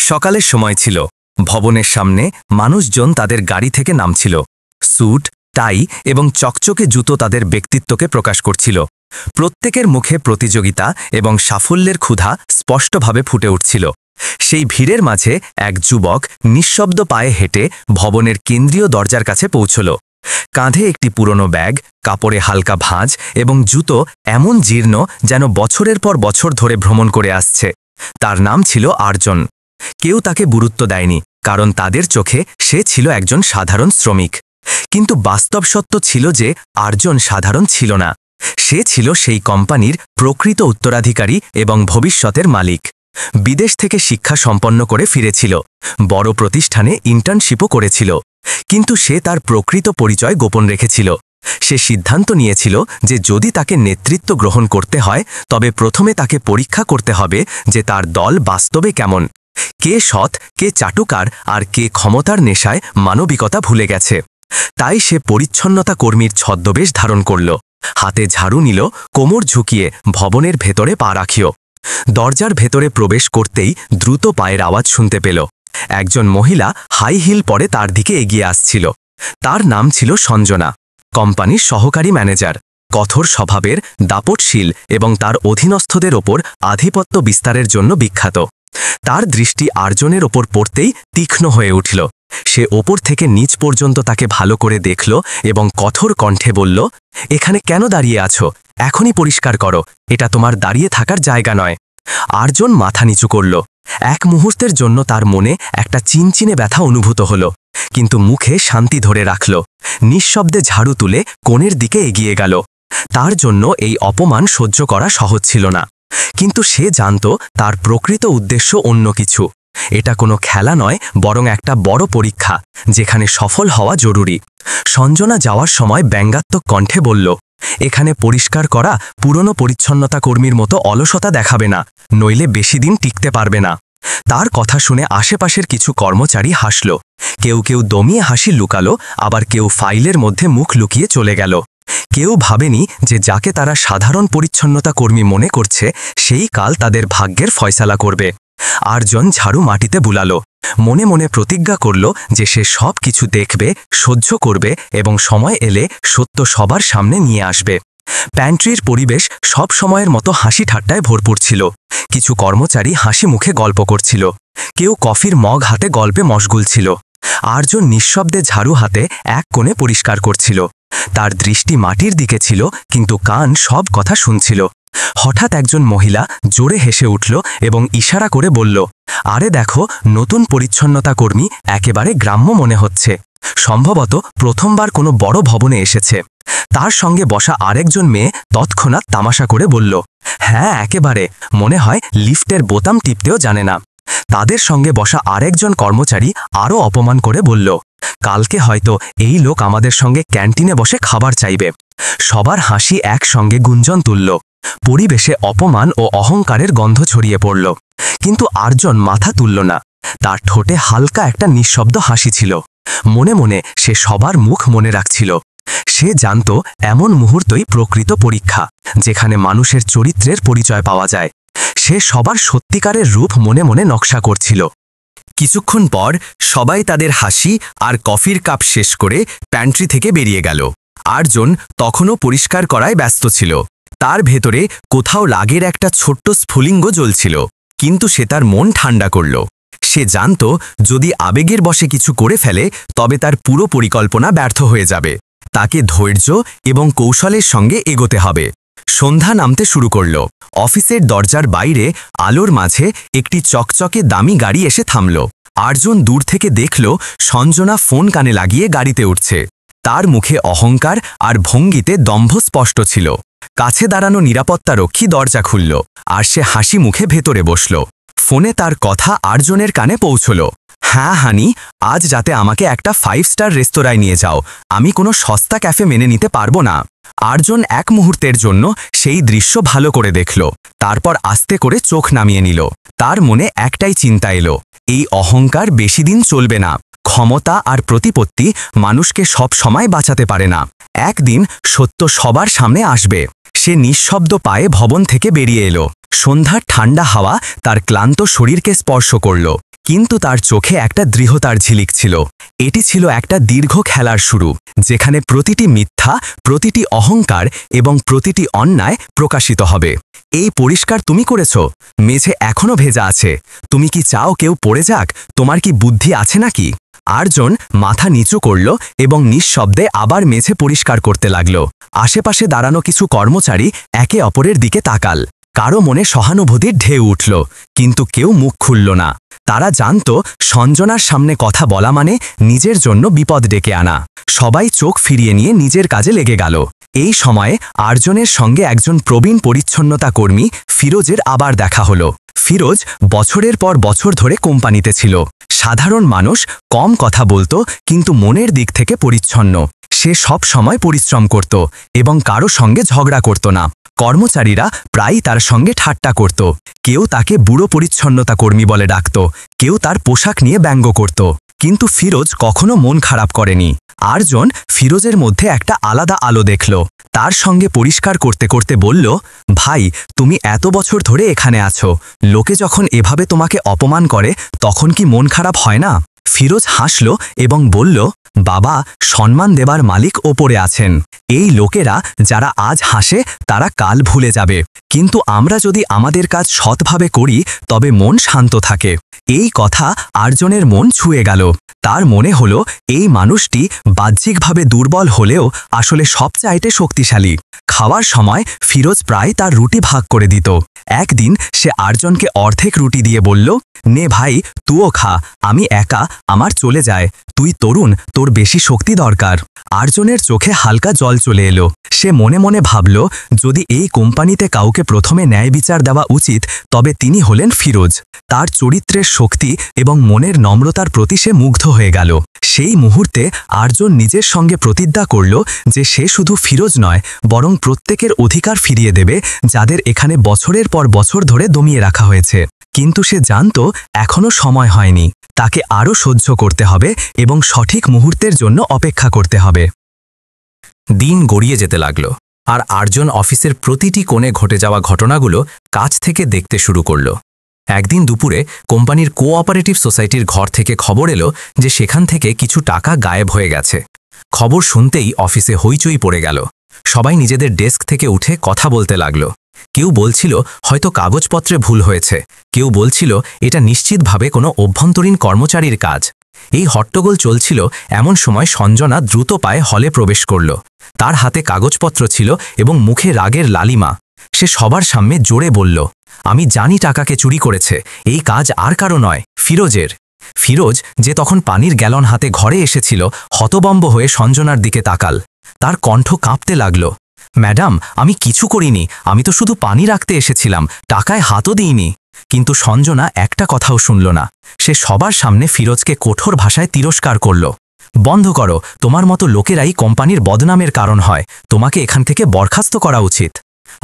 সকালের সময় ছিল। ভবনের সামনে মানুষজন তাদের গাড়ি থেকে নামছিল। স্যুট, টাই এবং চকচকে জুতো তাদের ব্যক্তিত্বকে প্রকাশ করছিল। প্রত্যেকের মুখে প্রতিযোগিতা এবং সাফল্যের ক্ষুধা স্পষ্টভাবে ফুটে উঠছিল। সেই ভিড়ের মাঝে এক যুবক নিঃশব্দ পায়ে হেঁটে ভবনের কেন্দ্রীয় দরজার কাছে পৌঁছল। কাঁধে একটি পুরনো ব্যাগ, কাপড়ে হালকা ভাঁজ এবং জুতো এমন জীর্ণ যেন বছরের পর বছর ধরে ভ্রমণ করে আসছে। তার নাম ছিল আর্জন। কেউ তাকে গুরুত্ব দেয়নি, কারণ তাদের চোখে সে ছিল একজন সাধারণ শ্রমিক। কিন্তু বাস্তব সত্য ছিল যে আর্জন সাধারণ ছিল না। সে ছিল সেই কোম্পানির প্রকৃত উত্তরাধিকারী এবং ভবিষ্যতের মালিক। বিদেশ থেকে শিক্ষা সম্পন্ন করে ফিরেছিল, বড় প্রতিষ্ঠানে ইন্টার্নশিপও করেছিল। কিন্তু সে তার প্রকৃত পরিচয় গোপন রেখেছিল। সে সিদ্ধান্ত নিয়েছিল যে যদি তাকে নেতৃত্ব গ্রহণ করতে হয়, তবে প্রথমে তাকে পরীক্ষা করতে হবে যে তার দল বাস্তবে কেমন। কে সৎ, কে চাটুকার, আর কে ক্ষমতার নেশায় মানবিকতা ভুলে গেছে। তাই সে পরিচ্ছন্নতা কর্মীর ছদ্মবেশ ধারণ করল, হাতে ঝাড়ু নিল, কোমর ঝুঁকিয়ে ভবনের ভেতরে পা রাখিও। দরজার ভেতরে প্রবেশ করতেই দ্রুত পায়ের আওয়াজ শুনতে পেল। একজন মহিলা হাই হিল পরে তার দিকে এগিয়ে আসছিল। তার নাম ছিল সঞ্জনা, কোম্পানির সহকারী ম্যানেজার। কঠোর স্বভাবের, দাপটশীল এবং তার অধীনস্থদের ওপর আধিপত্য বিস্তারের জন্য বিখ্যাত। তার দৃষ্টি আর্জনের ওপর পড়তেই তীক্ষ্ণ হয়ে উঠল। সে ওপর থেকে নিচ পর্যন্ত তাকে ভালো করে দেখল এবং কঠোর কণ্ঠে বলল, এখানে কেন দাঁড়িয়ে আছো? এখনই পরিষ্কার করো, এটা তোমার দাঁড়িয়ে থাকার জায়গা নয়। আর্জন মাথা নিচু করল। এক মুহূর্তের জন্য তার মনে একটা চিনচিনে ব্যথা অনুভূত হল, কিন্তু মুখে শান্তি ধরে রাখল। নিঃশব্দে ঝাড়ু তুলে কোণের দিকে এগিয়ে গেল। তার জন্য এই অপমান সহ্য করা সহজ ছিল না, কিন্তু সে জানত তার প্রকৃত উদ্দেশ্য অন্য কিছু। এটা কোনো খেলা নয়, বরং একটা বড় পরীক্ষা, যেখানে সফল হওয়া জরুরি। সঞ্জনা যাওয়ার সময় ব্যঙ্গাত্মক কণ্ঠে বলল, এখানে পরিষ্কার করা পুরনো পরিচ্ছন্নতা কর্মীর মতো অলসতা দেখাবে না, নইলে বেশি দিন টিকতে পারবে না। তার কথা শুনে আশেপাশের কিছু কর্মচারী হাসল। কেউ কেউ দমিয়ে হাসি লুকালো, আবার কেউ ফাইলের মধ্যে মুখ লুকিয়ে চলে গেল। কেউ ভাবেনি যে যাকে তারা সাধারণ পরিচ্ছন্নতা কর্মী মনে করছে, সেই কাল তাদের ভাগ্যের ফয়সালা করবে। আর্জন ঝাড়ু মাটিতে বুলালো, মনে মনে প্রতিজ্ঞা করল যে সে সব কিছু দেখবে, সহ্য করবে এবং সময় এলে সত্য সবার সামনে নিয়ে আসবে। প্যান্ট্রির পরিবেশ সব সময়ের মতো হাসি ঠাট্টায় ভরপুর ছিল। কিছু কর্মচারী হাসি মুখে গল্প করছিল, কেউ কফির মগ হাতে গল্পে মশগুল ছিল। আর্জন নিঃশব্দে ঝাড়ু হাতে এক কোণে পরিষ্কার করছিল। তার দৃষ্টি মাটির দিকে ছিল, কিন্তু কান সব কথা শুনছিল। হঠাৎ একজন মহিলা জোরে হেসে উঠল এবং ইশারা করে বলল, আরে দেখো, নতুন পরিচ্ছন্নতা কর্মী, একেবারে গ্রাম্য মনে হচ্ছে। সম্ভবত প্রথমবার কোনো বড় ভবনে এসেছে। তার সঙ্গে বসা আরেকজন মেয়ে তৎক্ষণাৎ তামাশা করে বলল, হ্যাঁ একেবারে, মনে হয় লিফটের বোতাম টিপতেও জানে না। তাদের সঙ্গে বসা আরেকজন কর্মচারী আরও অপমান করে বলল, কালকে হয়তো এই লোক আমাদের সঙ্গে ক্যান্টিনে বসে খাবার চাইবে। সবার হাসি একসঙ্গে গুঞ্জন তুলল। পরিবেশে অপমান ও অহংকারের গন্ধ ছড়িয়ে পড়ল, কিন্তু আর্জন মাথা তুলল না। তার ঠোঁটে হালকা একটা নিঃশব্দ হাসি ছিল। মনে মনে সে সবার মুখ মনে রাখছিল। সে জানত এমন মুহূর্তই প্রকৃত পরীক্ষা, যেখানে মানুষের চরিত্রের পরিচয় পাওয়া যায়। সে সবার সত্যিকারের রূপ মনে মনে নকশা করছিল। কিছুক্ষণ পর সবাই তাদের হাসি আর কফির কাপ শেষ করে প্যান্ট্রি থেকে বেরিয়ে গেল। আর্জন তখনও পরিষ্কার করায় ব্যস্ত ছিল। তার ভেতরে কোথাও রাগের একটা ছোট্ট স্ফুলিঙ্গ জ্বলছিল, কিন্তু সে তার মন ঠান্ডা করল। সে জানত যদি আবেগের বশে কিছু করে ফেলে, তবে তার পুরো পরিকল্পনা ব্যর্থ হয়ে যাবে। তাকে ধৈর্য এবং কৌশলের সঙ্গে এগোতে হবে। সন্ধ্যা নামতে শুরু করল। অফিসের দরজার বাইরে আলোর মাঝে একটি চকচকে দামি গাড়ি এসে থামল। আর্জন দূর থেকে দেখল সঞ্জনা ফোন কানে লাগিয়ে গাড়িতে উঠছে। তার মুখে অহংকার আর ভঙ্গিতে দম্ভ স্পষ্ট ছিল। কাছে দাঁড়ানো নিরাপত্তারক্ষী দরজা খুলল, আর সে হাসি মুখে ভেতরে বসল। ফোনে তার কথা আর্জনের কানে পৌঁছল, হ্যাঁ হানি, আজ রাতে আমাকে একটা 5 স্টার রেস্তোরাঁয় নিয়ে যাও। আমি কোনো সস্তা ক্যাফে মেনে নিতে পারবো না। আর্জন এক মুহূর্তের জন্য সেই দৃশ্য ভালো করে দেখল, তারপর আস্তে করে চোখ নামিয়ে নিল। তার মনে একটাই চিন্তা এলো, এই অহংকার বেশি দিন চলবে না। ক্ষমতা আর প্রতিপত্তি মানুষকে সব সময় বাঁচাতে পারে না। একদিন সত্য সবার সামনে আসবে। সে নিঃশব্দ পায়ে ভবন থেকে বেরিয়ে এলো। সন্ধ্যার ঠান্ডা হাওয়া তার ক্লান্ত শরীরকে স্পর্শ করল। কিন্তু তার চোখে একটা দৃঢ়তার ঝিলিক ছিল। এটি ছিল একটা দীর্ঘ খেলার শুরু, যেখানে প্রতিটি মিথ্যা, প্রতিটি অহংকার এবং প্রতিটি অন্যায় প্রকাশিত হবে। এই পরিষ্কার তুমি করেছ, মেঝে এখনো ভেজা আছে, তুমি কি চাও কেউ পড়ে যাক? তোমার কি বুদ্ধি আছে নাকি? আর্জন মাথা নিচু করল এবং নিঃশব্দে আবার মেঝে পরিষ্কার করতে লাগল। আশেপাশে দাঁড়ানো কিছু কর্মচারী একে অপরের দিকে তাকাল। কারো মনে সহানুভূতির ঢেউ উঠল, কিন্তু কেউ মুখ খুলল না। তারা জানত সঞ্জনার সামনে কথা বলা মানে নিজের জন্য বিপদ ডেকে আনা। সবাই চোখ ফিরিয়ে নিয়ে নিজের কাজে লেগে গেল। এই সময়ে আর্জনের সঙ্গে একজন প্রবীণ পরিচ্ছন্নতা কর্মী ফিরোজের আবার দেখা হলো। ফিরোজ বছরের পর বছর ধরে কোম্পানিতে ছিল। সাধারণ মানুষ, কম কথা বলতো, কিন্তু মনের দিক থেকে পরিচ্ছন্ন। সে সব সময় পরিশ্রম করত এবং কারো সঙ্গে ঝগড়া করত না। কর্মচারীরা প্রায়ই তার সঙ্গে ঠাট্টা করত। কেউ তাকে বুড়ো পরিচ্ছন্নতা কর্মী বলে ডাকত, কেউ তার পোশাক নিয়ে ব্যঙ্গ করত। কিন্তু ফিরোজ কখনো মন খারাপ করেনি। আর্জন ফিরোজের মধ্যে একটা আলাদা আলো দেখল। তার সঙ্গে পরিষ্কার করতে করতে বলল, ভাই, তুমি এত বছর ধরে এখানে আছো, লোকে যখন এভাবে তোমাকে অপমান করে তখন কি মন খারাপ হয় না? ফিরোজ হাসল এবং বলল, বাবা, সম্মান দেবার মালিক ওপরে আছেন। এই লোকেরা যারা আজ হাসে তারা কাল ভুলে যাবে, কিন্তু আমরা যদি আমাদের কাজ সৎভাবে করি তবে মন শান্ত থাকে। এই কথা আর্জনের মন ছুঁয়ে গেল। তার মনে হলো এই মানুষটি বাহ্যিকভাবে দুর্বল হলেও আসলে সবচাইতে শক্তিশালী। খাওয়ার সময় ফিরোজ প্রায় তার রুটি ভাগ করে দিত। একদিন সে আর্জনকে অর্ধেক রুটি দিয়ে বলল, নে ভাই, তুইও খা, আমি একা, আমার চলে যায়। তুই তরুণ, তোর বেশি শক্তি দরকার। আর্জনের চোখে হালকা জল চলে এলো। সে মনে মনে ভাবল, যদি এই কোম্পানিতে কাউকে প্রথমে ন্যায় বিচার দেওয়া উচিত তবে তিনি হলেন ফিরোজ। তার চরিত্রের শক্তি এবং মনের নম্রতার প্রতি সে মুগ্ধ হয়ে গেল। সেই মুহূর্তে আর্জন নিজের সঙ্গে প্রতিজ্ঞা করল যে সে শুধু ফিরোজ নয়, বরং প্রত্যেকের অধিকার ফিরিয়ে দেবে যাদের এখানে বছরের পর বছর ধরে দমিয়ে রাখা হয়েছে। কিন্তু সে জানত এখনও সময় হয়নি। তাকে আরও সহ্য করতে হবে এবং সঠিক মুহূর্তের জন্য অপেক্ষা করতে হবে। দিন গড়িয়ে যেতে লাগল, আর আর্জন অফিসের প্রতিটি কোণে ঘটে যাওয়া ঘটনাগুলো কাছ থেকে দেখতে শুরু করল। একদিন দুপুরে কোম্পানির কোঅপারেটিভ সোসাইটির ঘর থেকে খবর এলো যে সেখান থেকে কিছু টাকা গায়েব হয়ে গেছে। খবর শুনতেই অফিসে হইচই পড়ে গেল। সবাই নিজেদের ডেস্ক থেকে উঠে কথা বলতে লাগল। কেউ বলছিল হয়তো কাগজপত্রে ভুল হয়েছে, কেউ বলছিল এটা নিশ্চিতভাবে কোনো অভ্যন্তরীণ কর্মচারীর কাজ। এই হট্টগোল চলছিল এমন সময় সঞ্জনা দ্রুত পায়ে হলে প্রবেশ করল। তার হাতে কাগজপত্র ছিল এবং মুখে রাগের লালিমা। সে সবার সামনে জোরে বলল, আমি জানি টাকাকে চুরি করেছে, এই কাজ আর কারো নয়, ফিরোজের। ফিরোজ, যে তখন পানির গ্যালন হাতে ঘরে এসেছিল, হতবম্ব হয়ে সঞ্জনার দিকে তাকাল। তার কণ্ঠ কাঁপতে লাগল, ম্যাডাম, আমি কিছু করিনি, আমি তো শুধু পানি রাখতে এসেছিলাম, টাকায় হাতও দিইনি। কিন্তু সঞ্জনা একটা কথাও শুনল না। সে সবার সামনে ফিরোজকে কঠোর ভাষায় তিরস্কার করল। বন্ধ করো, তোমার মতো লোকেরাই কোম্পানির বদনামের কারণ হয়, তোমাকে এখান থেকে বরখাস্ত করা উচিত।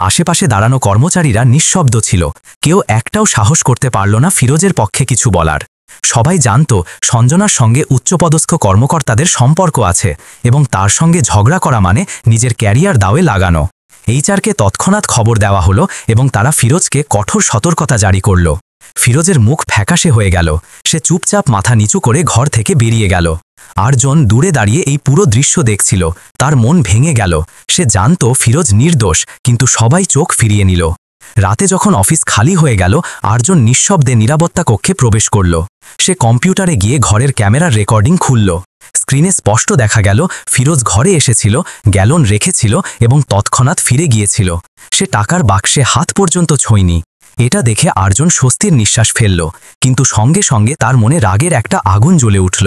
আশেপাশে দাঁড়ানো কর্মচারীরা নিঃশব্দ ছিল। কেউ একটাও সাহস করতে পারল না ফিরোজের পক্ষে কিছু বলার। সবাই জানত সঞ্জনার সঙ্গে উচ্চপদস্থ কর্মকর্তাদের সম্পর্ক আছে এবং তার সঙ্গে ঝগড়া করা মানে নিজের ক্যারিয়ার দাওয়ে লাগানো। এইচআরকে তৎক্ষণাৎ খবর দেওয়া হলো এবং তারা ফিরোজকে কঠোর সতর্কতা জারি করল। ফিরোজের মুখ ফ্যাকাশে হয়ে গেল। সে চুপচাপ মাথা নিচু করে ঘর থেকে বেরিয়ে গেল। আর্জন দূরে দাঁড়িয়ে এই পুরো দৃশ্য দেখছিল। তার মন ভেঙে গেল। সে জানত ফিরোজ নির্দোষ, কিন্তু সবাই চোখ ফিরিয়ে নিল। রাতে যখন অফিস খালি হয়ে গেল, আর্জন নিঃশব্দে নিরাপত্তা কক্ষে প্রবেশ করল। সে কম্পিউটারে গিয়ে ঘরের ক্যামেরার রেকর্ডিং খুলল। স্ক্রিনে স্পষ্ট দেখা গেল ফিরোজ ঘরে এসেছিল, গ্যালন রেখেছিল এবং তৎক্ষণাৎ ফিরে গিয়েছিল। সে টাকার বাক্সে হাত পর্যন্ত ছোঁয়নি। এটা দেখে আর্জন স্বস্তির নিঃশ্বাস ফেলল, কিন্তু সঙ্গে সঙ্গে তার মনে রাগের একটা আগুন জ্বলে উঠল।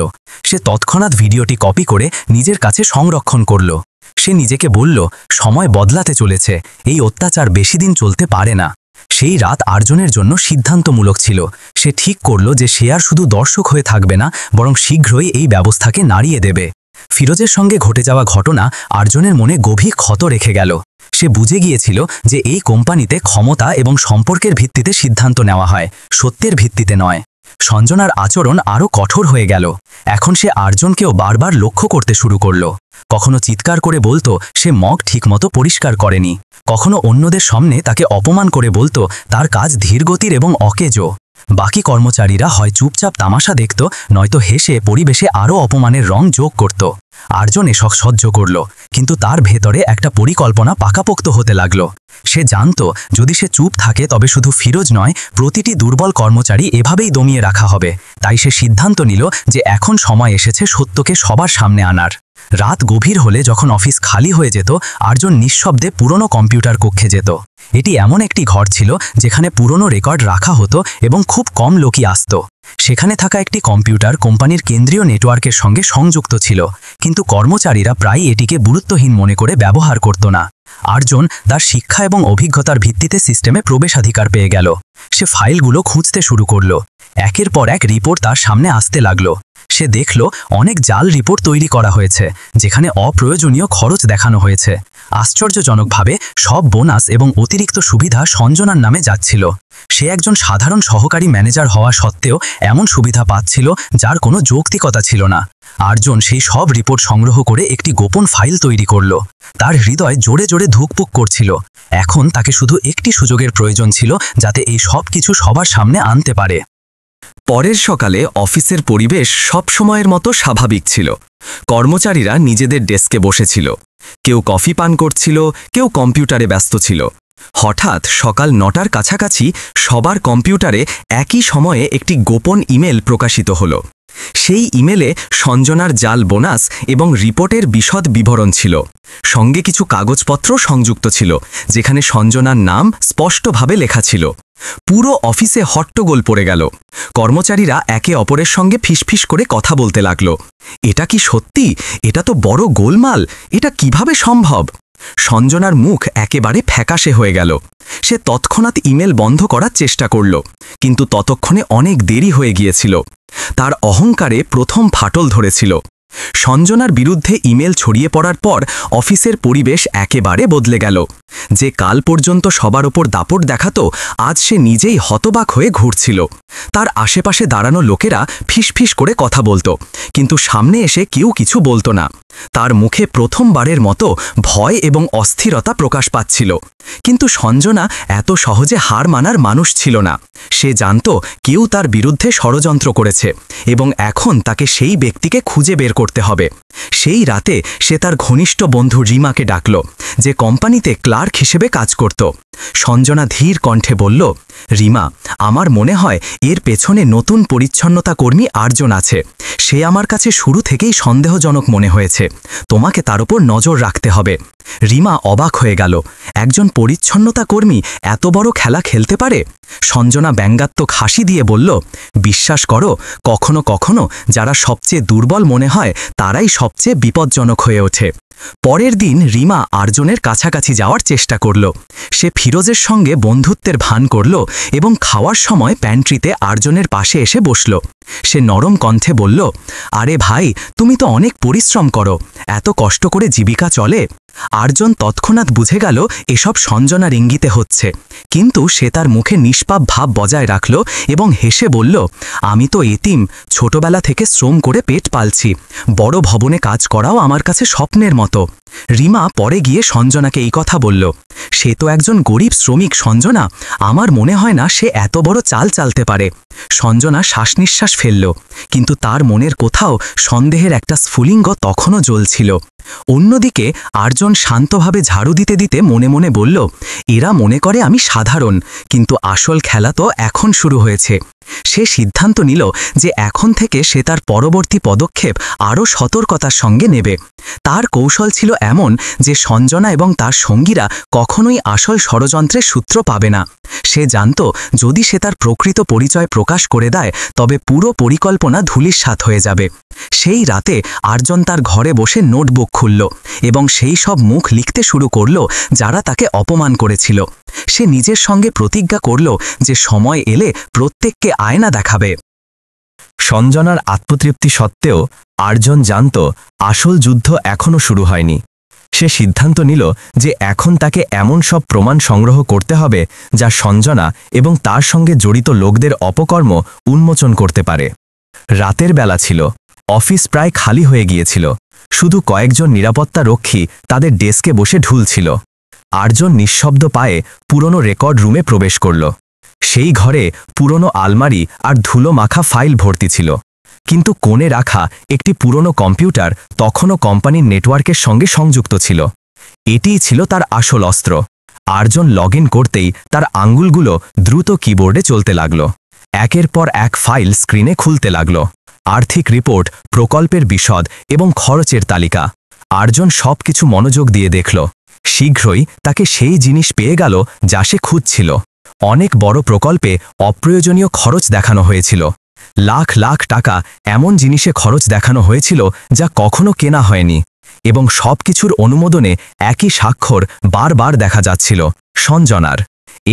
সে তৎক্ষণাৎ ভিডিওটি কপি করে নিজের কাছে সংরক্ষণ করল। সে নিজেকে বলল, সময় বদলাতে চলেছে, এই অত্যাচার বেশি দিন চলতে পারে না। সেই রাত আর্জনের জন্য সিদ্ধান্তমূলক ছিল। সে ঠিক করল যে সে আর শুধু দর্শক হয়ে থাকবে না, বরং শীঘ্রই এই ব্যবস্থাকে নাড়িয়ে দেবে। ফিরোজের সঙ্গে ঘটে যাওয়া ঘটনা আর্জনের মনে গভীর ক্ষত রেখে গেল। সে বুঝে গিয়েছিল যে এই কোম্পানিতে ক্ষমতা এবং সম্পর্কের ভিত্তিতে সিদ্ধান্ত নেওয়া হয়, সত্যের ভিত্তিতে নয়। সঞ্জনার আচরণ আরও কঠোর হয়ে গেল। এখন সে আর্জনকেও বারবার লক্ষ্য করতে শুরু করল। কখনো চিৎকার করে বলতো সে মগ ঠিকমতো পরিষ্কার করেনি, কখনো অন্যদের সামনে তাকে অপমান করে বলতো তার কাজ ধীরগতির এবং অকেজো। বাকি কর্মচারীরা হয় চুপচাপ তামাশা দেখত, নয়তো হেসে পরিবেশে আরও অপমানের রং যোগ করত। আর্জন এসব সহ্য করল, কিন্তু তার ভেতরে একটা পরিকল্পনা পাকাপোক্ত হতে লাগল। সে জানত যদি সে চুপ থাকে তবে শুধু ফিরোজ নয়, প্রতিটি দুর্বল কর্মচারী এভাবেই দমিয়ে রাখা হবে। তাই সে সিদ্ধান্ত নিল যে এখন সময় এসেছে সত্যকে সবার সামনে আনার। রাত গভীর হলে যখন অফিস খালি হয়ে যেত, আর্জন নিঃশব্দে পুরনো কম্পিউটার কক্ষে যেত। এটি এমন একটি ঘর ছিল যেখানে পুরনো রেকর্ড রাখা হতো এবং খুব কম লোকই আসত। সেখানে থাকা একটি কম্পিউটার কোম্পানির কেন্দ্রীয় নেটওয়ার্কের সঙ্গে সংযুক্ত ছিল, কিন্তু কর্মচারীরা প্রায়ই এটিকে গুরুত্বহীন মনে করে ব্যবহার করত না। আর্জন তার শিক্ষা এবং অভিজ্ঞতার ভিত্তিতে সিস্টেমে প্রবেশাধিকার পেয়ে গেল। সে ফাইলগুলো খুঁজতে শুরু করল। একের পর এক রিপোর্ট তার সামনে আসতে লাগলো। সে দেখল অনেক জাল রিপোর্ট তৈরি করা হয়েছে, যেখানে অপ্রয়োজনীয় খরচ দেখানো হয়েছে। আশ্চর্যজনকভাবে সব বোনাস এবং অতিরিক্ত সুবিধা সঞ্জনার নামে যাচ্ছিল। সে একজন সাধারণ সহকারী ম্যানেজার হওয়া সত্ত্বেও এমন সুবিধা পাচ্ছিল যার কোনো যৌক্তিকতা ছিল না। আর্জন সেই সব রিপোর্ট সংগ্রহ করে একটি গোপন ফাইল তৈরি করল। তার হৃদয় জোরে জোরে ধুকপুক করছিল। এখন তাকে শুধু একটি সুযোগের প্রয়োজন ছিল যাতে এই সব কিছু সবার সামনে আনতে পারে। পরের সকালে অফিসের পরিবেশ সব সময়ের মতো স্বাভাবিক ছিল। কর্মচারীরা নিজেদের ডেস্কে বসেছিল। কেউ কফি পান করছিল, কেউ কম্পিউটারে ব্যস্ত ছিল। হঠাৎ সকাল 9টার কাছাকাছি সবার কম্পিউটারে একই সময়ে একটি গোপন ইমেল প্রকাশিত হলো। সেই ইমেলে সঞ্জনার জাল বোনাস এবং রিপোর্টের বিশদ বিবরণ ছিল। সঙ্গে কিছু কাগজপত্র সংযুক্ত ছিল, যেখানে সঞ্জনার নাম স্পষ্টভাবে লেখা ছিল। পুরো অফিসে হট্টগোল পড়ে গেল। কর্মচারীরা একে অপরের সঙ্গে ফিসফিস করে কথা বলতে লাগল। এটা কি সত্যি? এটা তো বড় গোলমাল। এটা কিভাবে সম্ভব? সঞ্জনার মুখ একেবারে ফ্যাকাশে হয়ে গেল। সে তৎক্ষণাৎ ইমেল বন্ধ করার চেষ্টা করল, কিন্তু ততক্ষণে অনেক দেরি হয়ে গিয়েছিল। তার অহংকারে প্রথম ফাটল ধরেছিল। সঞ্জনার বিরুদ্ধে ইমেল ছড়িয়ে পড়ার পর অফিসের পরিবেশ একেবারে বদলে গেল। যে কাল পর্যন্ত সবার ওপর দাপট দেখাতো, আজ সে নিজেই হতবাক হয়ে ঘুরছিল। তার আশেপাশে দাঁড়ানো লোকেরা ফিসফিস করে কথা বলতো, কিন্তু সামনে এসে কেউ কিছু বলতো না। তার মুখে প্রথমবারের মতো ভয় এবং অস্থিরতা প্রকাশ পাচ্ছিল। কিন্তু সঞ্জনা এত সহজে হার মানার মানুষ ছিল না। সে জানত কেউ তার বিরুদ্ধে ষড়যন্ত্র করেছে এবং এখন তাকে সেই ব্যক্তিকে খুঁজে বের করতে হবে। সেই রাতে সে তার ঘনিষ্ঠ বন্ধু রিমাকে ডাকল, যে কোম্পানিতে ক্লার্ক হিসেবে কাজ করত। সঞ্জনা ধীর কণ্ঠে বলল, রিমা, আমার মনে হয় এর পেছনে নতুন পরিচ্ছন্নতা কর্মী আর্জন আছে। সে আমার কাছে শুরু থেকেই সন্দেহজনক মনে হয়েছে। তোমাকে তার উপর নজর রাখতে হবে। রিমা অবাক হয়ে গেল। একজন পরিচ্ছন্নতা কর্মী এত বড় খেলা খেলতে পারে? সঞ্জনা ব্যঙ্গাত্মক হাসি দিয়ে বলল, বিশ্বাস করো, কখনো কখনো যারা সবচেয়ে দুর্বল মনে হয় তারাই সবচেয়ে বিপজ্জনক হয়ে ওঠে। পরের দিন রিমা আর্জনের কাছাকাছি যাওয়ার চেষ্টা করল। সে ফিরোজের সঙ্গে বন্ধুত্বের ভান করল এবং খাওয়ার সময় প্যান্ট্রিতে আর্জনের পাশে এসে বসল। সে নরম কণ্ঠে বলল, আরে ভাই, তুমি তো অনেক পরিশ্রম করো, এত কষ্ট করে জীবিকা চলে। আর্জন তৎক্ষণাৎ বুঝে গেল এসব সঞ্জনার ইঙ্গিতে হচ্ছে, কিন্তু সে তার মুখে নিষ্পাপ ভাব বজায় রাখল এবং হেসে বলল, আমি তো এতিম, ছোটবেলা থেকে শ্রম করে পেট পালছি। বড় ভবনে কাজ করাও আমার কাছে স্বপ্নের মতো। রিমা পরে গিয়ে সঞ্জনাকে এই কথা বলল, সে তো একজন গরিব শ্রমিক সঞ্জনা, আমার মনে হয় না সে এত বড় চাল চালতে পারে। সঞ্জনা শ্বাস নিঃশ্বাস ফেলল, কিন্তু তার মনের কোথাও সন্দেহের একটা স্ফুলিঙ্গ তখনও জ্বলছিল। অন্যদিকে আর্জন শান্তভাবে ঝাড়ু দিতে দিতে মনে মনে বলল, এরা মনে করে আমি সাধারণ, কিন্তু আসল খেলা তো এখন শুরু হয়েছে। সে সিদ্ধান্ত নিল যে এখন থেকে সে তার পরবর্তী পদক্ষেপ আরও সতর্কতার সঙ্গে নেবে। তার কৌশল ছিল এমন যে সঞ্জনা এবং তার সঙ্গীরা কখনোই আসল ষড়যন্ত্রের সূত্র পাবে না। সে জানত যদি সে তার প্রকৃত পরিচয় প্রকাশ করে দেয় তবে পুরো পরিকল্পনা ধূলিসাৎ হয়ে যাবে। সেই রাতে আর্জন তার ঘরে বসে নোটবুক খুলল এবং সেই সব মুখ লিখতে শুরু করল যারা তাকে অপমান করেছিল। সে নিজের সঙ্গে প্রতিজ্ঞা করল যে সময় এলে প্রত্যেককে আয়না দেখাবে। সঞ্জনার আত্মতৃপ্তি সত্ত্বেও আর্জন জানত আসল যুদ্ধ এখনও শুরু হয়নি। সে সিদ্ধান্ত নিল যে এখন তাকে এমন সব প্রমাণ সংগ্রহ করতে হবে যা সঞ্জনা এবং তার সঙ্গে জড়িত লোকদের অপকর্ম উন্মোচন করতে পারে। রাতের বেলা ছিল। অফিস প্রায় খালি হয়ে গিয়েছিল। শুধু কয়েকজন নিরাপত্তা রক্ষী তাদের ডেস্কে বসে ঢুলছিল। আর্জন নিঃশব্দ পায়ে পুরনো রেকর্ড রুমে প্রবেশ করল। সেই ঘরে পুরনো আলমারি আর ধুলো মাখা ফাইল ভর্তি ছিল, কিন্তু কোণে রাখা একটি পুরনো কম্পিউটার তখনও কোম্পানির নেটওয়ার্কের সঙ্গে সংযুক্ত ছিল। এটিই ছিল তার আসল অস্ত্র। আর্জন লগ ইন করতেই তার আঙ্গুলগুলো দ্রুত কিবোর্ডে চলতে লাগল। একের পর এক ফাইল স্ক্রিনে খুলতে লাগল। আর্থিক রিপোর্ট, প্রকল্পের বিশদ এবং খরচের তালিকা। আর্জন সবকিছু মনোযোগ দিয়ে দেখল। শীঘ্রই তাকে সেই জিনিস পেয়ে গেল যা সে খুঁজছিল। অনেক বড় প্রকল্পে অপ্রয়োজনীয় খরচ দেখানো হয়েছিল। লাখ লাখ টাকা এমন জিনিসে খরচ দেখানো হয়েছিল যা কখনো কেনা হয়নি, এবং সবকিছুর অনুমোদনে একই স্বাক্ষর বারবার দেখা যাচ্ছিল, সঞ্জনার।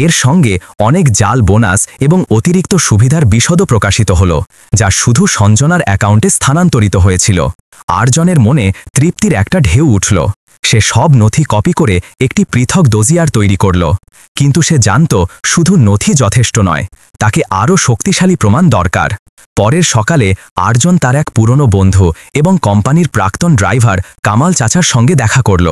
এর সঙ্গে অনেক জাল বোনাস এবং অতিরিক্ত সুবিধার বিশদও প্রকাশিত হল, যা শুধু সঞ্জনার অ্যাকাউন্টে স্থানান্তরিত হয়েছিল। আর্জনের মনে তৃপ্তির একটা ঢেউ উঠল। সে সব নথি কপি করে একটি পৃথক ডোজিয়ার তৈরি করল। কিন্তু সে জানত শুধু নথি যথেষ্ট নয়, তাকে আরও শক্তিশালী প্রমাণ দরকার। পরের সকালে আর্জন তার এক পুরনো বন্ধু এবং কোম্পানির প্রাক্তন ড্রাইভার কামাল চাচার সঙ্গে দেখা করল।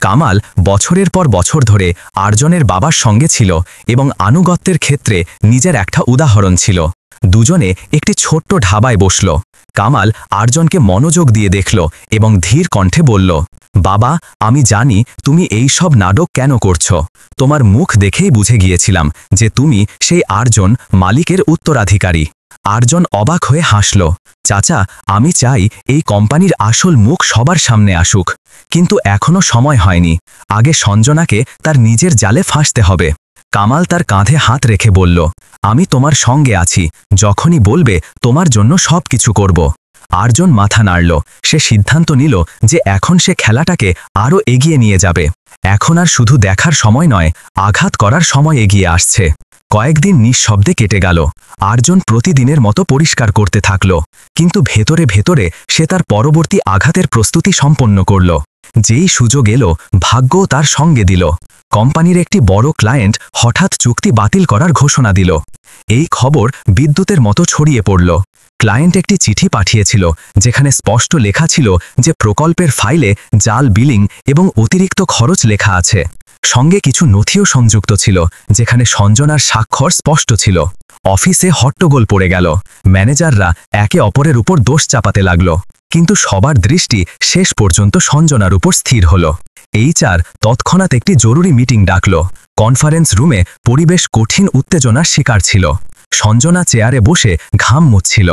কামাল বছরের পর বছর ধরে আর্জনের বাবার সঙ্গে ছিল এবং আনুগত্যের ক্ষেত্রে নিজের একটা উদাহরণ ছিল। দুজনে একটি ছোট্ট ঢাবায় বসল। কামাল আর্জনকে মনোযোগ দিয়ে দেখল এবং ধীর কণ্ঠে বলল, বাবা, আমি জানি তুমি এই সব নাটক কেন করছো। তোমার মুখ দেখেই বুঝে গিয়েছিলাম যে তুমি সেই আর্জন, মালিকের উত্তরাধিকারী। আর্জন অবাক হয়ে হাসল। চাচা, আমি চাই এই কোম্পানির আসল মুখ সবার সামনে আসুক, কিন্তু এখনো সময় হয়নি। আগে সঞ্জনাকে তার নিজের জালে ফাঁসতে হবে। কামাল তার কাঁধে হাত রেখে বলল, আমি তোমার সঙ্গে আছি। যখনই বলবে তোমার জন্য সব কিছু করব। আর্জন মাথা নাড়ল। সে সিদ্ধান্ত নিল যে এখন সে খেলাটাকে আরও এগিয়ে নিয়ে যাবে। এখন আর শুধু দেখার সময় নয়, আঘাত করার সময় এগিয়ে আসছে। কয়েকদিন নিঃশব্দে কেটে গেল। আর্জন প্রতিদিনের মতো পরিষ্কার করতে থাকল, কিন্তু ভেতরে ভেতরে সে তার পরবর্তী আঘাতের প্রস্তুতি সম্পন্ন করল। যেই সুযোগ এলো, ভাগ্যও তার সঙ্গে দিল। কোম্পানির একটি বড় ক্লায়েন্ট হঠাৎ চুক্তি বাতিল করার ঘোষণা দিল। এই খবর বিদ্যুতের মতো ছড়িয়ে পড়ল। ক্লায়েন্ট একটি চিঠি পাঠিয়েছিল যেখানে স্পষ্ট লেখা ছিল যে প্রকল্পের ফাইলে জাল বিলিং এবং অতিরিক্ত খরচ লেখা আছে। সঙ্গে কিছু নথিও সংযুক্ত ছিল যেখানে সঞ্জনার স্বাক্ষর স্পষ্ট ছিল। অফিসে হট্টগোল পড়ে গেল। ম্যানেজাররা একে অপরের উপর দোষ চাপাতে লাগল, কিন্তু সবার দৃষ্টি শেষ পর্যন্ত সঞ্জনার উপর স্থির হল। এইচআর তৎক্ষণাৎ একটি জরুরি মিটিং ডাকল। কনফারেন্স রুমে পরিবেশ কঠিন উত্তেজনার শিকার ছিল। সঞ্জনা চেয়ারে বসে ঘাম মুছছিল।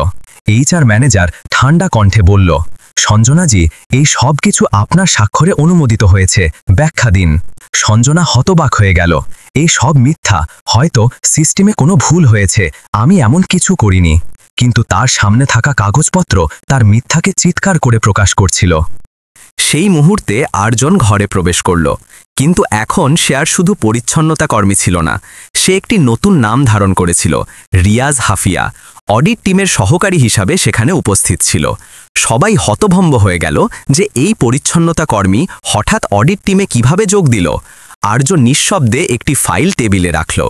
এইচআর ম্যানেজার ঠান্ডা কণ্ঠে বলল, সঞ্জনাজি, এই সব কিছু আপনার স্বাক্ষরে অনুমোদিত হয়েছে, ব্যাখ্যা দিন। সঞ্জনা হতবাক হয়ে গেল। এই সব মিথ্যা। হয়তো সিস্টেমে কোনো ভুল হয়েছে, আমি এমন কিছু করিনি। কিন্তু তার সামনে থাকা কাগজপত্র তার মিথ্যাকে চিৎকার করে প্রকাশ করছিল। সেই মুহূর্তে আর্জন ঘরে প্রবেশ করল, কিন্তু এখন সে আর শুধু পরিচ্ছন্নতা কর্মী ছিল না। সে একটি নতুন নাম ধারণ করেছিল, রিয়াজ হাফিয়া। অডিট টিমের সহকারী হিসাবে সেখানে উপস্থিত ছিল। সবাই হতভম্ব হয়ে গেল যে এই পরিচ্ছন্নতা কর্মী হঠাৎ অডিট টিমে কিভাবে যোগ দিল। আর্জন নিঃশব্দে একটি ফাইল টেবিলে রাখল।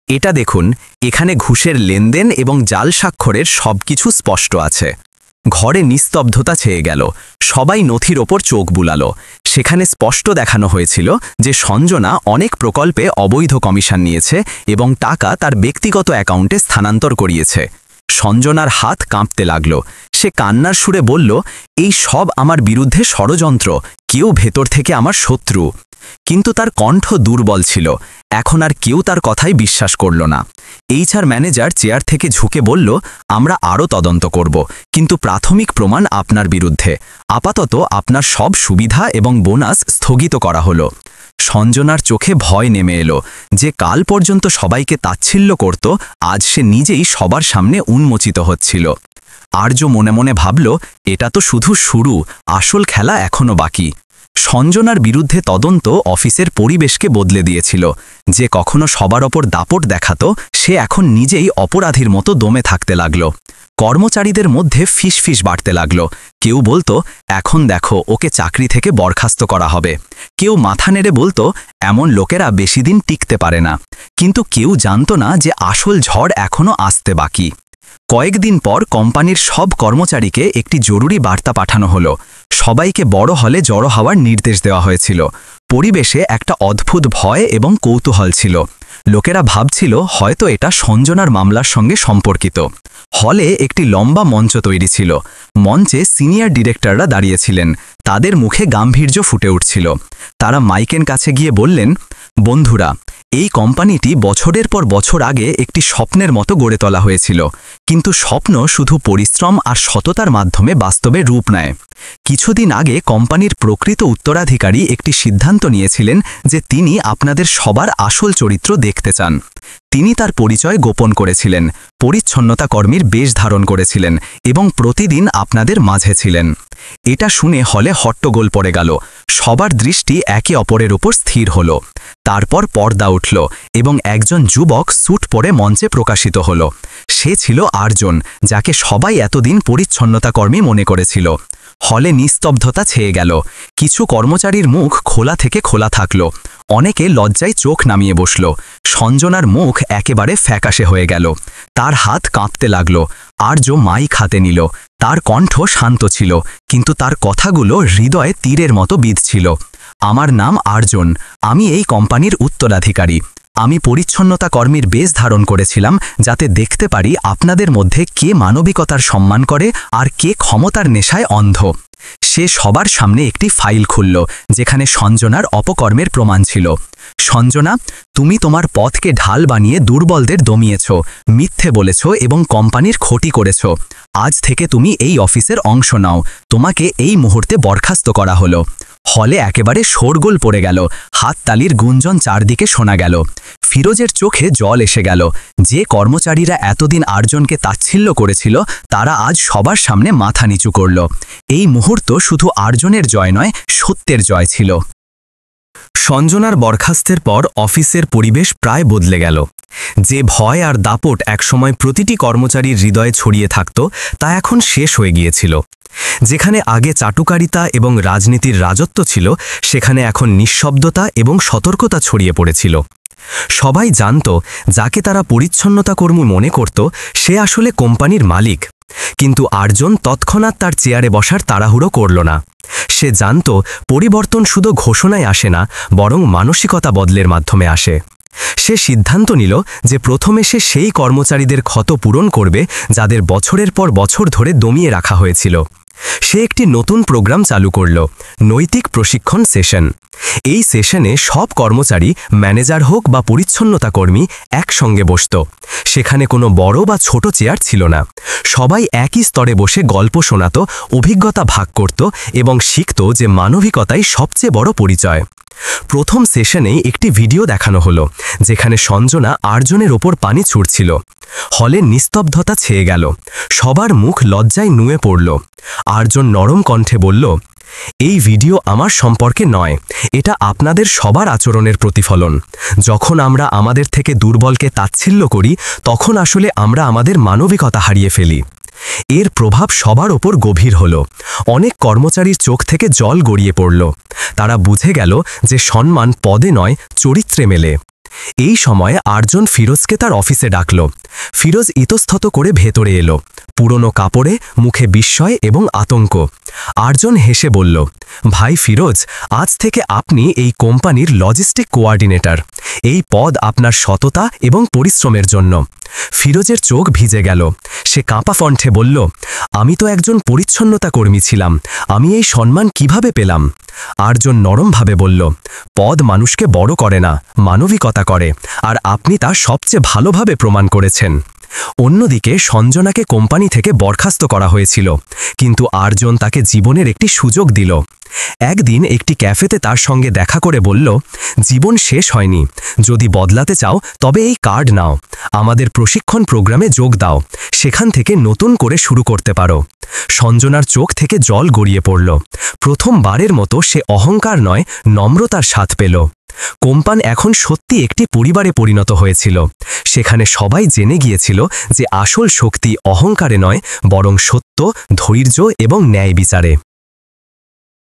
এটা দেখুন, এখানে ঘুষের লেনদেন এবং জাল স্বাক্ষরের সবকিছু স্পষ্ট আছে। ঘরে নিস্তব্ধতা ছেয়ে গেল। সবাই নথির ওপর চোখ বুলালো। সেখানে স্পষ্ট দেখানো হয়েছিল যে সঞ্জনা অনেক প্রকল্পে অবৈধ কমিশন নিয়েছে এবং টাকা তার ব্যক্তিগত অ্যাকাউন্টে স্থানান্তর করিয়েছে। সঞ্জনার হাত কাঁপতে লাগল। সে কান্নার সুরে বলল, এই সব আমার বিরুদ্ধে ষড়যন্ত্র, কেউ ভেতর থেকে আমার শত্রু। কিন্তু তার কণ্ঠ দুর্বল ছিল। এখন আর কেউ তার কথাই বিশ্বাস করল না। এইচআর ম্যানেজার চেয়ার থেকে ঝুঁকে বলল, আমরা আরও তদন্ত করব, কিন্তু প্রাথমিক প্রমাণ আপনার বিরুদ্ধে। আপাতত আপনার সব সুবিধা এবং বোনাস স্থগিত করা হলো। সঞ্জনার চোখে ভয় নেমে এলো। যে কাল পর্যন্ত সবাইকে তাচ্ছিল্য করত, আজ সে নিজেই সবার সামনে উন্মোচিত হচ্ছিল। আর্য মনে মনে ভাবল, এটা তো শুধু শুরু, আসল খেলা এখনো বাকি। সঞ্জনার বিরুদ্ধে তদন্ত অফিসের পরিবেশকে বদলে দিয়েছিল। যে কখনো সবার ওপর দাপট দেখাত, সে এখন নিজেই অপরাধীর মতো দমে থাকতে লাগল। কর্মচারীদের মধ্যে ফিসফিস বাড়তে লাগল। কেউ বলতো, এখন দেখো, ওকে চাকরি থেকে বরখাস্ত করা হবে। কেউ মাথা নেড়ে বলতো, এমন লোকেরা বেশি দিন টিকতে পারে না। কিন্তু কেউ জানত না যে আসল ঝড় এখনো আসতে বাকি। কয়েকদিন পর কোম্পানির সব কর্মচারীকে একটি জরুরি বার্তা পাঠানো হলো। সবাইকে বড় হলে জড়ো হওয়ার নির্দেশ দেওয়া হয়েছিল। পরিবেশে একটা অদ্ভুত ভয় এবং কৌতূহল ছিল। লোকেরা ভাবছিল হয়তো এটা সঞ্জনার মামলার সঙ্গে সম্পর্কিত। হলে একটি লম্বা মঞ্চ তৈরি ছিল। মঞ্চে সিনিয়র ডিরেক্টররা দাঁড়িয়েছিলেন। তাদের মুখে গাম্ভীর্য ফুটে উঠছিল। তারা মাইকের কাছে গিয়ে বললেন, বন্ধুরা, এই কোম্পানিটি বছরের পর বছর আগে একটি স্বপ্নের মতো গড়ে তোলা হয়েছিল, কিন্তু স্বপ্ন শুধু পরিশ্রম আর সততার মাধ্যমে বাস্তবে রূপ নেয়। কিছুদিন আগে কোম্পানির প্রকৃত উত্তরাধিকারী একটি সিদ্ধান্ত নিয়েছিলেন যে তিনি আপনাদের সবার আসল চরিত্র দেখতে চান। তিনি তার পরিচয় গোপন করেছিলেন, পরিচ্ছন্নতা কর্মীর বেশ ধারণ করেছিলেন এবং প্রতিদিন আপনাদের মাঝে ছিলেন। এটা শুনে হলে হট্টগোল পড়ে গেল। সবার দৃষ্টি একে অপরের উপর স্থির হল। তারপর পর্দা উঠল এবং একজন যুবক স্যুট পরে মঞ্চে প্রকাশিত হল। সে ছিল আর্জুন, যাকে সবাই এতদিন পরিচ্ছন্নতা কর্মী মনে করেছিল। হলে নিস্তব্ধতা ছেয়ে গেল। কিছু কর্মচারীর মুখ খোলা থেকে খোলা থাকল। অনেকে লজ্জায় চোখ নামিয়ে বসল। সঞ্জনার মুখ একেবারে ফ্যাকাশে হয়ে গেল। তার হাত কাঁপতে লাগল। আর্য মাইক হাতে নিল। তার কণ্ঠ শান্ত ছিল, কিন্তু তার কথাগুলো হৃদয়ে তীরের মতো বিঁধছিল। আমার নাম আর্জুন। আমি এই কোম্পানির উত্তরাধিকারী। আমি পরিচ্ছন্নতা কর্মীর বেশ ধারণ করেছিলাম, যাতে দেখতে পারি আপনাদের মধ্যে কে মানবিকতার সম্মান করে আর কে ক্ষমতার নেশায় অন্ধ। সে সবার সামনে একটি ফাইল খুলল, যেখানে সঞ্জনার অপকর্মের প্রমাণ ছিল। সঞ্জনা, তুমি তোমার পথকে ঢাল বানিয়ে দুর্বলদের দমিয়েছ, মিথ্যে বলেছ এবং কোম্পানির ক্ষতি করেছ। আজ থেকে তুমি এই অফিসের অংশ নাও। তোমাকে এই মুহূর্তে বরখাস্ত করা হলো। হলে একেবারে শোরগোল পড়ে গেল। হাততালির গুঞ্জন চারদিকে শোনা গেল। ফিরোজের চোখে জল এসে গেল। যে কর্মচারীরা এতদিন আর্জুনকে তাচ্ছিল্য করেছিল, তারা আজ সবার সামনে মাথা নিচু করল। এই মুহূর্ত শুধু আর্জুনের জয় নয়, সত্যের জয় ছিল। সঞ্জনার বরখাস্তের পর অফিসের পরিবেশ প্রায় বদলে গেল। যে ভয় আর দাপট একসময় প্রতিটি কর্মচারীর হৃদয়ে ছড়িয়ে থাকত, তা এখন শেষ হয়ে গিয়েছিল। যেখানে আগে চাটুকারিতা এবং রাজনীতির রাজত্ব ছিল, সেখানে এখন নিঃশব্দতা এবং সতর্কতা ছড়িয়ে পড়েছিল। সবাই জানত, যাকে তারা পরিচ্ছন্নতা কর্মী মনে করত, সে আসলে কোম্পানির মালিক। কিন্তু আর্জুন তৎক্ষণাৎ তার চেয়ারে বসার তাড়াহুড়ো করল না। সে জানত, পরিবর্তন শুধু ঘোষণায় আসে না, বরং মানসিকতা বদলের মাধ্যমে আসে। সে সিদ্ধান্ত নিল যে প্রথমে সে সেই কর্মচারীদের ক্ষত পূরণ করবে, যাদের বছরের পর বছর ধরে দমিয়ে রাখা হয়েছিল। সে একটি নতুন প্রোগ্রাম চালু করল, নৈতিক প্রশিক্ষণ সেশন। এই সেশনে সব কর্মচারী, ম্যানেজার হোক বা পরিচ্ছন্নতা কর্মী, একসঙ্গে বসত। সেখানে কোনো বড় বা ছোট চেয়ার ছিল না। সবাই একই স্তরে বসে গল্প শোনাত, অভিজ্ঞতা ভাগ করত এবং শিখত যে মানবিকতাই সবচেয়ে বড় পরিচয়। প্রথম সেশনেই একটি ভিডিও দেখানো হলো, যেখানে সঞ্জনা আর্জুনের ওপর পানি ছুড়ছিল। হলে নিস্তব্ধতা ছেয়ে গেল। সবার মুখ লজ্জায় নুয়ে পড়ল। আর্জুন নরম কণ্ঠে বলল, এই ভিডিও আমার সম্পর্কে নয়, এটা আপনাদের সবার আচরণের প্রতিফলন। যখন আমরা আমাদের থেকে দুর্বলকে তাচ্ছিল্য করি, তখন আসলে আমরা আমাদের মানবিকতা হারিয়ে ফেলি। এর প্রভাব সবার ওপর গভীর হল। অনেক কর্মচারীর চোখ থেকে জল গড়িয়ে পড়ল। তারা বুঝে গেল যে সম্মান পদে নয়, চরিত্রে মেলে। এই সময়ে আর্জুন ফিরোজকে তার অফিসে ডাকল। ফিরোজ ইতস্তত করে ভেতরে এলো, পুরনো কাপড়ে, মুখে বিস্ময় এবং আতঙ্ক। আর্জুন হেসে বলল, ভাই ফিরোজ, আজ থেকে আপনি এই কোম্পানির লজিস্টিক কোঅর্ডিনেটর। এই পদ আপনার সততা এবং পরিশ্রমের জন্য। ফিরোজের চোখ ভিজে গেল। সে কাঁপা কণ্ঠে বলল, আমি তো একজন পরিচ্ছন্নতা কর্মী ছিলাম, আমি এই সম্মান কিভাবে পেলাম? আর্জুন নরমভাবে বলল, পদ মানুষকে বড় করে না, মানবিকতা করে, আর আপনি তা সবচেয়ে ভালোভাবে প্রমাণ করেছেন। অন্যদিকে সঞ্জনাকে কোম্পানি থেকে বরখাস্ত করা হয়েছিল, কিন্তু আর্জুন তাকে জীবনের একটি সুযোগ দিল। একদিন একটি ক্যাফেতে তার সঙ্গে দেখা করে বলল, জীবন শেষ হয়নি, যদি বদলাতে চাও তবে এই কার্ড নাও, আমাদের প্রশিক্ষণ প্রোগ্রামে যোগ দাও, সেখান থেকে নতুন করে শুরু করতে পারো। সঞ্জনার চোখ থেকে জল গড়িয়ে পড়ল। প্রথমবারের মতো সে অহংকার নয়, নম্রতার স্বাদ পেল। কোম্পানি এখন সত্যি একটি পরিবারে পরিণত হয়েছিল। সেখানে সবাই জেনে গিয়েছিল যে আসল শক্তি অহংকারে নয়, বরং সত্য, ধৈর্য এবং ন্যায় বিচারে।